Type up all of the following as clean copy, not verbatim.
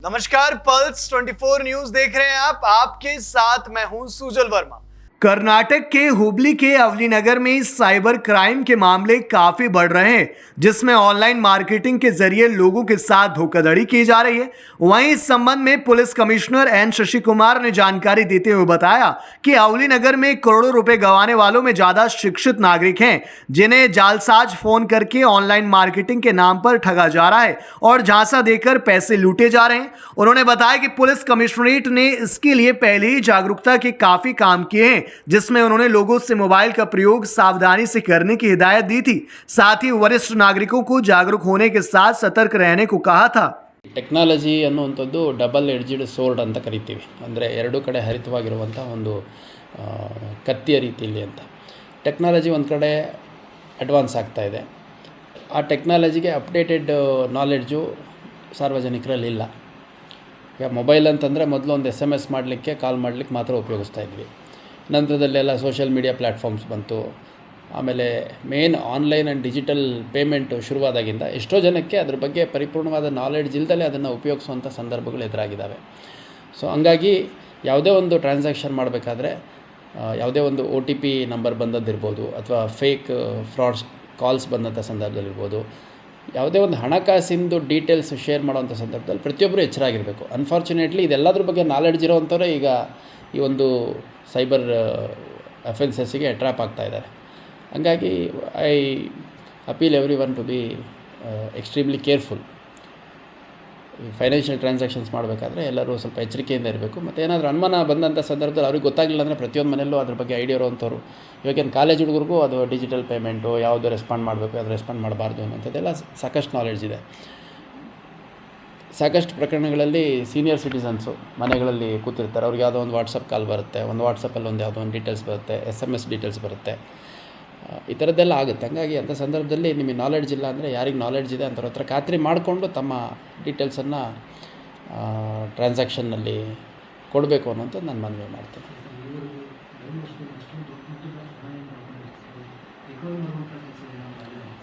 नमस्कार, pulse 24 news देख रहे हैं आप। आपके साथ मैं हूं सुजल वर्मा। कर्नाटक के हुबली के अवली नगर में साइबर क्राइम के मामले काफी बढ़ रहे हैं, जिसमें ऑनलाइन मार्केटिंग के जरिए लोगों के साथ धोखाधड़ी की जा रही है। वहीं इस संबंध में police commissioner N Shashi Kumar ने जानकारी देते हुए बताया कि अवली नगर में करोड़ों रुपए गंवाने वालों में ज्यादा शिक्षित नागरिक हैं, जिन्हें जालसाज फोन करके ऑनलाइन मार्केटिंग के नाम पर ठगा जा रहा है और झांसा देकर पैसे लूटे जा रहे हैं। उन्होंने बताया कि पुलिस कमिश्नरेट ने इसके लिए पहले ही जागरूकता के काफी काम किए हैं, जिसमें उन्होंने लोगों से मोबाइल का प्रयोग सावधानी से करने की हिदायत दी थी। साथ ही वरिष्ठ नागरिकों को जागरूक होने के साथ सतर्क रहने को कहा था। ಟೆಕ್ನಾಲಜಿ ಅನ್ನುವಂಥದ್ದು ಡಬಲ್ ಎಡ್ಜ್ಡ್ ಸೋರ್ಡ್ ಅಂತ ಕರಿತೀವಿ. ಅಂದರೆ ಎರಡೂ ಕಡೆ ಹರಿತವಾಗಿರುವಂಥ ಒಂದು ಕತ್ತಿಯ ರೀತಿಯಲ್ಲಿ ಅಂತ. ಟೆಕ್ನಾಲಜಿ ಒಂದು ಕಡೆ ಅಡ್ವಾನ್ಸ್ ಆಗ್ತಾ ಇದೆ. ಆ ಟೆಕ್ನಾಲಜಿಗೆ ಅಪ್ಡೇಟೆಡ್ ನಾಲೆಡ್ಜು ಸಾರ್ವಜನಿಕರಲ್ಲಿಲ್ಲ. ಈಗ ಮೊಬೈಲ್ ಅಂತಂದರೆ ಮೊದಲು ಒಂದು SMS ಮಾಡಲಿಕ್ಕೆ, ಕಾಲ್ ಮಾಡಲಿಕ್ಕೆ ಮಾತ್ರ ಉಪಯೋಗಿಸ್ತಾ ಇದ್ವಿ. ನಂತರದಲ್ಲೆಲ್ಲ ಸೋಷಿಯಲ್ ಮೀಡಿಯಾ ಪ್ಲ್ಯಾಟ್ಫಾರ್ಮ್ಸ್ ಬಂತು. ಆಮೇಲೆ main online and digital payment ಶುರುವಾದಾಗಿಂದ ಎಷ್ಟೋ ಜನಕ್ಕೆ ಅದ್ರ ಬಗ್ಗೆ ಪರಿಪೂರ್ಣವಾದ ನಾಲೆಡ್ಜ್ ಇಲ್ದಲೇ ಅದನ್ನು ಉಪಯೋಗಿಸುವಂಥ ಸಂದರ್ಭಗಳು ಎದುರಾಗಿದ್ದಾವೆ. ಸೊ ಹಂಗಾಗಿ ಯಾವುದೇ ಒಂದು ಟ್ರಾನ್ಸಾಕ್ಷನ್ ಮಾಡಬೇಕಾದ್ರೆ ಯಾವುದೇ ಒಂದು OTP ನಂಬರ್ ಬಂದದ್ದಿರ್ಬೋದು, ಅಥವಾ ಫೇಕ್ ಫ್ರಾಡ್ಸ್ ಕಾಲ್ಸ್ ಬಂದಂಥ ಸಂದರ್ಭದಲ್ಲಿರ್ಬೋದು, ಯಾವುದೇ ಒಂದು ಹಣಕಾಸಿಂದು ಡೀಟೇಲ್ಸ್ ಶೇರ್ ಮಾಡೋವಂಥ ಸಂದರ್ಭದಲ್ಲಿ ಪ್ರತಿಯೊಬ್ಬರು ಎಚ್ಚರಾಗಿರಬೇಕು. ಅನ್ಫಾರ್ಚುನೇಟ್ಲಿ ಇದೆಲ್ಲದ್ರ ಬಗ್ಗೆ ನಾಲೆಡ್ಜ್ ಇರೋವಂಥವ್ರೆ ಈಗ ಈ ಒಂದು ಸೈಬರ್ ಅಫೆನ್ಸಸ್ಸಿಗೆ ಅಟ್ರ್ಯಾಪ್ ಆಗ್ತಾ ಇದ್ದಾರೆ. ಹಂಗಾಗಿ I appeal everyone to be extremely careful. ಈ ಫೈನಾನ್ಷಿಯಲ್ ಟ್ರಾನ್ಸಾಕ್ಷನ್ಸ್ ಮಾಡಬೇಕಾದ್ರೆ ಎಲ್ಲರೂ ಸ್ವಲ್ಪ ಎಚ್ಚರಿಕೆಯಿಂದ ಇರಬೇಕು. ಮತ್ತು ಏನಾದರೂ ಅನುಮಾನ ಬಂದಂಥ ಸಂದರ್ಭದಲ್ಲಿ ಅವ್ರಿಗೆ ಗೊತ್ತಾಗಲಿಲ್ಲ ಅಂದರೆ ಪ್ರತಿಯೊಂದು ಮನೆಯಲ್ಲೂ ಅದ್ರ ಬಗ್ಗೆ ಐಡಿಯಾ ಇರೋವಂಥವ್ರು, ಇವಾಗೇನು ಕಾಲೇಜ್ ಹುಡುಗರಿಗೂ ಅದು ಡಿಜಿಟಲ್ ಪೇಮೆಂಟು ಯಾವುದು ರೆಸ್ಪಾಂಡ್ ಮಾಡಬೇಕು, ಅದು ರೆಸ್ಪಾಂಡ್ ಮಾಡಬಾರ್ದು ಅನ್ನೋಂಥದ್ದೆಲ್ಲ ಸಾಕಷ್ಟು ನಾಲೆಡ್ಜ್ ಇದೆ. ಸಾಕಷ್ಟು ಪ್ರಕರಣಗಳಲ್ಲಿ ಸೀನಿಯರ್ ಸಿಟಿಸನ್ಸು ಮನೆಗಳಲ್ಲಿ ಕೂತಿರ್ತಾರೆ. ಅವ್ರಿಗೆ ಯಾವುದೋ ಒಂದು ವಾಟ್ಸಪ್ ಕಾಲ್ ಬರುತ್ತೆ, ಒಂದು ವಾಟ್ಸಪ್ಪಲ್ಲಿ ಒಂದು ಯಾವುದೋ ಒಂದು ಡೀಟೇಲ್ಸ್ ಬರುತ್ತೆ, SMS ಡೀಟೇಲ್ಸ್ ಬರುತ್ತೆ, ಈ ಥರದ್ದೆಲ್ಲ ಆಗುತ್ತೆ. ಹಂಗಾಗಿ ಅಂಥ ಸಂದರ್ಭದಲ್ಲಿ ನಿಮಗೆ ನಾಲೆಡ್ಜ್ ಇಲ್ಲ ಅಂದರೆ, ಯಾರಿಗೆ ನಾಲೆಡ್ಜ್ ಇದೆ ಅಂಥವ್ರ ಹತ್ರ ಖಾತ್ರಿ ಮಾಡಿಕೊಂಡು ತಮ್ಮ ಡೀಟೇಲ್ಸನ್ನು ಟ್ರಾನ್ಸಾಕ್ಷನ್ನಲ್ಲಿ ಕೊಡಬೇಕು ಅನ್ನೋಂಥದ್ದು ನಾನು ಮನವಿ ಮಾಡ್ತೀನಿ.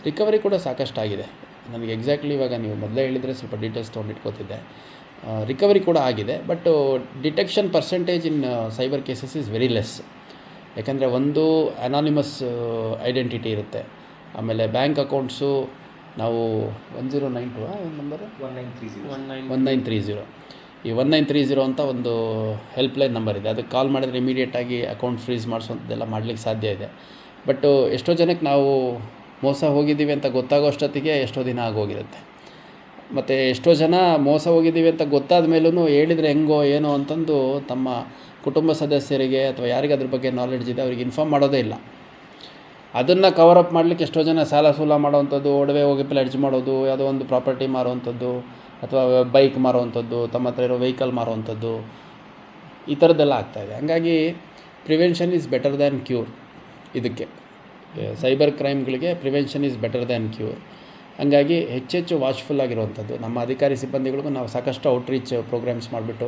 ರಿಕವರಿ ಕೂಡ ಸಾಕಷ್ಟು ಆಗಿದೆ. ನನಗೆ ಎಕ್ಸಾಕ್ಟ್ಲಿ ಇವಾಗ ನೀವು ಮೊದಲೇ ಹೇಳಿದರೆ ಸ್ವಲ್ಪ ಡೀಟೇಲ್ಸ್ ತೊಗೊಂಡಿಟ್ಕೋತಿದ್ದೆ. ರಿಕವರಿ ಕೂಡ ಆಗಿದೆ, but detection percentage in cyber cases is very less. ಯಾಕೆಂದರೆ ಒಂದು ಅನಾನಿಮಸ್ ಐಡೆಂಟಿಟಿ ಇರುತ್ತೆ. ಆಮೇಲೆ ಬ್ಯಾಂಕ್ ಅಕೌಂಟ್ಸು ನಾವು 1092 ನಂಬರ್ 1930 ಈ 1930 ಅಂತ ಒಂದು ಹೆಲ್ಪ್ಲೈನ್ ನಂಬರ್ ಇದೆ. ಅದಕ್ಕೆ ಕಾಲ್ ಮಾಡಿದ್ರೆ ಇಮಿಡಿಯೇಟಾಗಿ ಅಕೌಂಟ್ ಫ್ರೀಸ್ ಮಾಡಿಸೋಂಥದ್ದೆಲ್ಲ ಮಾಡಲಿಕ್ಕೆ ಸಾಧ್ಯ ಇದೆ. ಬಟ್ ಎಷ್ಟೋ ಜನಕ್ಕೆ ನಾವು ಮೋಸ ಹೋಗಿದ್ದೀವಿ ಅಂತ ಗೊತ್ತಾಗೋ ಅಷ್ಟೊತ್ತಿಗೆ ಎಷ್ಟೋ ದಿನ ಆಗೋಗಿರುತ್ತೆ. ಮತ್ತು ಎಷ್ಟೋ ಜನ ಮೋಸ ಹೋಗಿದ್ದೀವಿ ಅಂತ ಗೊತ್ತಾದ ಮೇಲೂ ಹೇಳಿದರೆ ಹೆಂಗೋ ಏನೋ ಅಂತಂದು ತಮ್ಮ ಕುಟುಂಬ ಸದಸ್ಯರಿಗೆ ಅಥವಾ ಯಾರಿಗೆ ಅದ್ರ ಬಗ್ಗೆ ನಾಲೆಡ್ಜ್ ಇದೆ ಅವ್ರಿಗೆ ಇನ್ಫಾರ್ಮ್ ಮಾಡೋದೇ ಇಲ್ಲ. ಅದನ್ನು ಕವರಪ್ ಮಾಡಲಿಕ್ಕೆ ಎಷ್ಟೋ ಜನ ಸಾಲ ಸೂಲ ಮಾಡೋವಂಥದ್ದು, ಒಡವೆ ಹೋಗಿ ಪ್ಲೆಡ್ಜ್ ಮಾಡೋದು, ಯಾವುದೋ ಒಂದು ಪ್ರಾಪರ್ಟಿ ಮಾರುವಂಥದ್ದು, ಅಥವಾ ಬೈಕ್ ಮಾರುವಂಥದ್ದು, ತಮ್ಮ ಹತ್ರ ಇರೋ ವೆಹಿಕಲ್ ಮಾರುವಂಥದ್ದು, ಈ ಥರದ್ದೆಲ್ಲ ಆಗ್ತಾಯಿದೆ. ಹಂಗಾಗಿ prevention is better than cure. ಇದಕ್ಕೆ ಸೈಬರ್ ಕ್ರೈಮ್ಗಳಿಗೆ prevention is better than cure. ಹಂಗಾಗಿ ಹೆಚ್ಚೆಚ್ಚು ವಾಚ್ಫುಲ್ ಆಗಿರುವಂಥದ್ದು. ನಮ್ಮ ಅಧಿಕಾರಿ ಸಿಬ್ಬಂದಿಗಳಿಗೂ ನಾವು ಸಾಕಷ್ಟು ಔಟ್ರೀಚ್ ಪ್ರೋಗ್ರಾಮ್ಸ್ ಮಾಡಿಬಿಟ್ಟು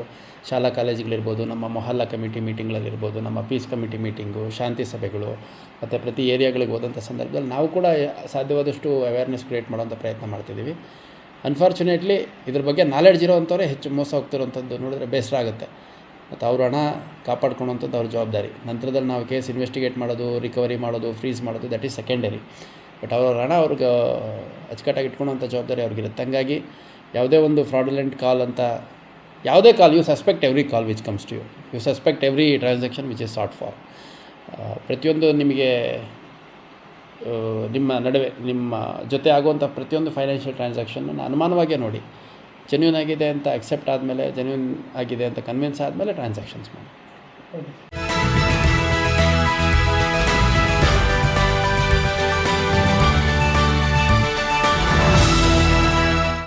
ಶಾಲಾ ಕಾಲೇಜುಗಳಿರ್ಬೋದು, ನಮ್ಮ ಮೊಹಲ್ಲಾ ಕಮಿಟಿ ಮೀಟಿಂಗ್ಗಳಲ್ಲಿರ್ಬೋದು, ನಮ್ಮ ಪೀಸ್ ಕಮಿಟಿ ಮೀಟಿಂಗು, ಶಾಂತಿ ಸಭೆಗಳು, ಮತ್ತು ಪ್ರತಿ ಏರಿಯಾಗಳಿಗೆ ಹೋದಂಥ ಸಂದರ್ಭದಲ್ಲಿ ನಾವು ಕೂಡ ಸಾಧ್ಯವಾದಷ್ಟು ಅವೇರ್ನೆಸ್ ಕ್ರಿಯೇಟ್ ಮಾಡೋಂಥ ಪ್ರಯತ್ನ ಮಾಡ್ತಿದ್ದೀವಿ. ಅನ್ಫಾರ್ಚುನೇಟ್ಲಿ ಇದ್ರ ಬಗ್ಗೆ ನಾಲೆಡ್ಜ್ ಇರೋವಂಥವ್ರೆ ಹೆಚ್ಚು ಮೋಸ ಹೋಗ್ತಿರೋವಂಥದ್ದು ನೋಡಿದ್ರೆ ಬೇಸರ ಆಗುತ್ತೆ. ಮತ್ತು ಅವ್ರ ಹಣ ಕಾಪಾಡ್ಕೊಳ್ಳೋವಂಥದ್ದು ಅವ್ರ ಜವಾಬ್ದಾರಿ. ನಂತರದಲ್ಲಿ ನಾವು ಕೇಸ್ ಇನ್ವೆಸ್ಟಿಗೇಟ್ ಮಾಡೋದು, ರಿಕವರಿ ಮಾಡೋದು, ಫ್ರೀಸ್ ಮಾಡೋದು, ದಟ್ ಈಸ್ ಸೆಕೆಂಡರಿ. ಬಟ್ ಅವ್ರ ಹಣ ಅವ್ರಿಗೆ ಅಚ್ಚುಕಟ್ಟಾಗಿ ಇಟ್ಕೊಳ್ಳೋಂಥ ಜವಾಬ್ದಾರಿ ಅವ್ರಿಗಿರುತ್ತೆ. ಹಂಗಾಗಿ ಯಾವುದೇ ಒಂದು ಫ್ರಾಡುಲೆಂಟ್ ಕಾಲ್ ಅಂತ ಯಾವುದೇ call, you suspect every call which comes to you suspect every transaction which is sought for. ಪ್ರತಿಯೊಂದು ನಿಮಗೆ ನಿಮ್ಮ ನಡುವೆ ನಿಮ್ಮ ಜೊತೆ ಆಗುವಂಥ ಪ್ರತಿಯೊಂದು ಫೈನಾನ್ಷಿಯಲ್ ಟ್ರಾನ್ಸಾಕ್ಷನನ್ನು ಅನುಮಾನವಾಗೇ ನೋಡಿ. ಜೆನ್ಯೂನ್ ಆಗಿದೆ ಅಂತ ಅಕ್ಸೆಪ್ಟ್ ಆದಮೇಲೆ, ಜೆನ್ಯೂನ್ ಆಗಿದೆ ಅಂತ ಕನ್ವಿನ್ಸ್ ಆದಮೇಲೆ ಟ್ರಾನ್ಸಾಕ್ಷನ್ಸ್ ಮಾಡಿ.